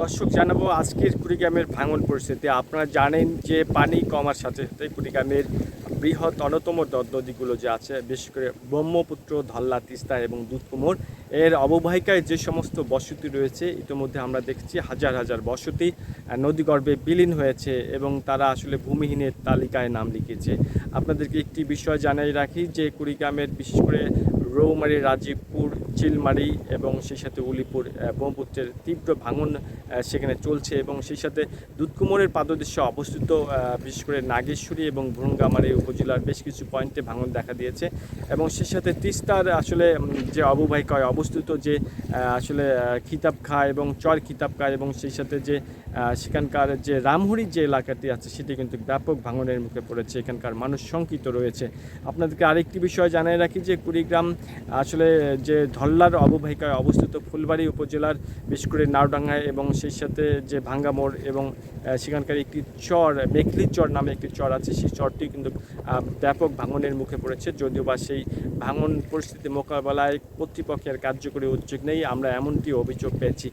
দর্শক জানাবো আজকের কুড়িগ্রামের ভাঙন পরিস্থিতি। আপনারা জানেন যে পানি কমার সাথে সাথে কুড়িগ্রামের বৃহৎ অন্যতম নদীগুলো যে আছে, বিশেষ করে ব্রহ্মপুত্র, ধল্লা, তিস্তা এবং দুধকুমোর এর অববাহিকায় যে সমস্ত বসতি রয়েছে, ইতিমধ্যে আমরা দেখছি হাজার হাজার বসতি নদীগর্ভে বিলীন হয়েছে এবং তারা আসলে ভূমিহীনের তালিকায় নাম লিখেছে। আপনাদেরকে একটি বিষয় জানাই রাখি যে কুড়িগ্রামের বিশেষ করে রৌমারী, রাজীবপুর, চিলমারি এবং সেই সাথে উলিপুর ব্রহ্মপুত্রের তীব্র ভাঙন সেখানে চলছে এবং সেই সাথে দুধকুমোরের পাদদেশে অবস্থিত বিশেষ করে নাগেশ্বরী এবং ভ্রুঙ্গামারী উপজেলার বেশ কিছু পয়েন্টে ভাঙন দেখা দিয়েছে এবং সেই সাথে তিস্তার আসলে যে অববাহিকায় অবস্থিত যে আসলে খিতাবখা এবং চর খিতাবখা এবং সেই সাথে যে সেখানকার যে রামহুরি যে এলাকাটি আছে সেটি কিন্তু ব্যাপক ভাঙনের মুখে পড়েছে। এখানকার মানুষ শঙ্কিত রয়েছে। আপনাদেরকে আরেকটি বিষয় জানিয়ে রাখি যে কুড়িগ্রাম আসলে যে ধল্লার অববাহিকায় অবস্থিত ফুলবাড়ী উপজেলার বিশেষ করে নাওডাঙ্গায় এবং সেই সাথে যে ভাঙ্গামোড় এবং সেখানকার একটি চর মেঘলি চর নামে একটি চর আছে, সেই চরটি কিন্তু ব্যাপক ভাঙনের মুখে পড়েছে। যদিও বা সেই ভাঙন পরিস্থিতি মোকাবেলায় কর্তৃপক্ষের কার্যকরী উদ্যোগ নেই, আমরা এমনটি অভিযোগ পেয়েছি।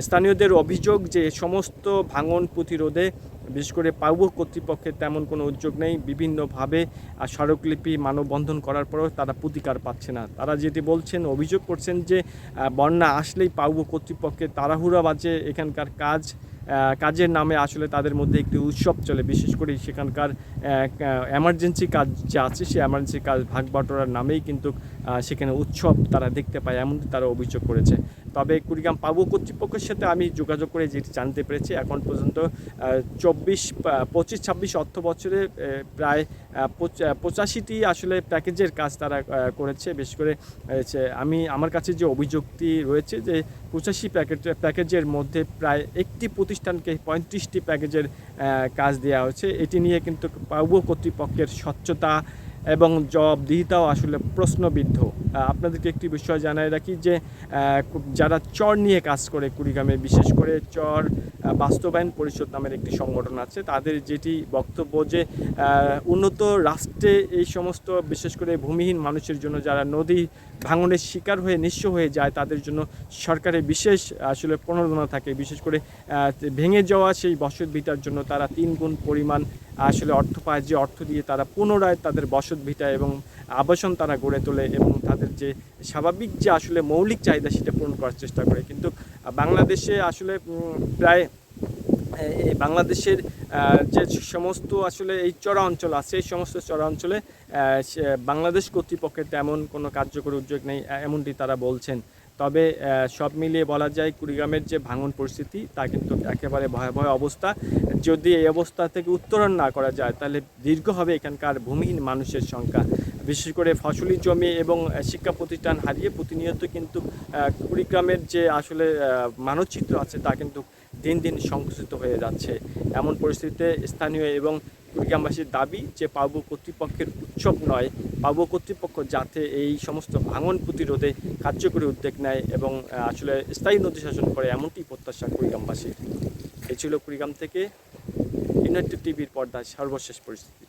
স্থানীয়দের অভিযোগ যে সমস্ত ভাঙন প্রতিরোধে বিশেষ করে পাউবো কর্তৃপক্ষের তেমন কোনো উদ্যোগ নেই। বিভিন্নভাবে স্মারকলিপি মানববন্ধন করার পরেও তারা প্রতিকার পাচ্ছে না। তারা যেটি বলছেন, অভিযোগ করছেন যে বন্যা আসলেই পাউবো কর্তৃপক্ষের তাড়াহুড়াবাজে এখানকার কাজের নামে আসলে তাদের মধ্যে একটি উৎসব চলে। বিশেষ করে সেখানকার এমার্জেন্সি কাজ যা আছে সেই এমার্জেন্সি কাজ ভাগ বাটোয়ারার নামেই কিন্তু সেখানে উৎসব তারা দেখতে পায়, এমনটি তারা অভিযোগ করেছে। তবে কুড়িগ্রাম পাউবো কর্তৃপক্ষের সাথে আমি যোগাযোগ করে যেটি জানতে পেরেছি, এখন পর্যন্ত 25-26 অর্থ বছরে প্রায় 85টি আসলে প্যাকেজের কাজ তারা করেছে। বিশেষ করে আমার কাছে যে অভিযোগটি রয়েছে যে 85 প্যাকেজের মধ্যে প্রায় একটি প্রতিষ্ঠানকে 35টি প্যাকেজের কাজ দেওয়া হয়েছে। এটি নিয়ে কিন্তু পাউবো কর্তৃপক্ষের স্বচ্ছতা এবং জবাবদিহিতাও আসলে প্রশ্নবিদ্ধ। আপনাদেরকে একটি বিষয় জানাই রাখি যে যারা চর নিয়ে কাজ করে কুড়িগ্রামে, বিশেষ করে চর বাস্তবায়ন পরিষদ নামের একটি সংগঠন আছে, তাদের যেটি বক্তব্য যে উন্নত রাষ্ট্রে এই সমস্ত বিশেষ করে ভূমিহীন মানুষের জন্য যারা নদী ভাঙনের শিকার হয়ে নিঃস্ব হয়ে যায় তাদের জন্য সরকারের বিশেষ আসলে প্রণোদনা থাকে। বিশেষ করে ভেঙে যাওয়া সেই বসত ভিটার জন্য তারা 3 গুণ পরিমাণ আসলে অর্থ পায়, যে অর্থ দিয়ে তারা পুনরায় তাদের বসত ভিটা এবং আবাসন তারা গড়ে তোলে এবং তাদের যে স্বাভাবিক যে আসলে মৌলিক চাহিদা সেটা পূরণ করার চেষ্টা করে। কিন্তু বাংলাদেশে আসলে প্রায় বাংলাদেশের যে সমস্ত আসলে এই চরা অঞ্চল আছে, এই সমস্ত চরা অঞ্চলে বাংলাদেশ কর্তৃপক্ষের তেমন কোনো কার্যকরী উদ্যোগ নেই, এমনটি তারা বলছেন। তবে সব মিলিয়ে বলা যায় কুড়িগ্রামের যে ভাঙন পরিস্থিতি তা কিন্তু একেবারে ভয়াবহ অবস্থা। যদি এই অবস্থা থেকে উত্তরণ না করা যায় তাহলে দীর্ঘ হবে এখানকার ভূমিহীন মানুষের সংখ্যা। বিশেষ করে ফসলি জমি এবং শিক্ষা প্রতিষ্ঠান হারিয়ে প্রতিনিয়ত কিন্তু কুড়িগ্রামের যে আসলে মানচিত্র আছে তা কিন্তু দিন দিন সংকুচিত হয়ে যাচ্ছে। এমন পরিস্থিতিতে স্থানীয় এবং কুড়িগ্রামবাসীর দাবি যে পাউবো কর্তৃপক্ষের উৎসব নয়, পাউবো কর্তৃপক্ষ যাতে এই সমস্ত ভাঙন প্রতিরোধে কার্যকরী উদ্যোগ নেয় এবং আসলে স্থায়ী নদী শাসন করে, এমনটি প্রত্যাশা কুড়িগ্রামবাসীর। এই ছিল কুড়িগ্রাম থেকে ইউনাইটেড টিভির পর্দায় সর্বশেষ পরিস্থিতি।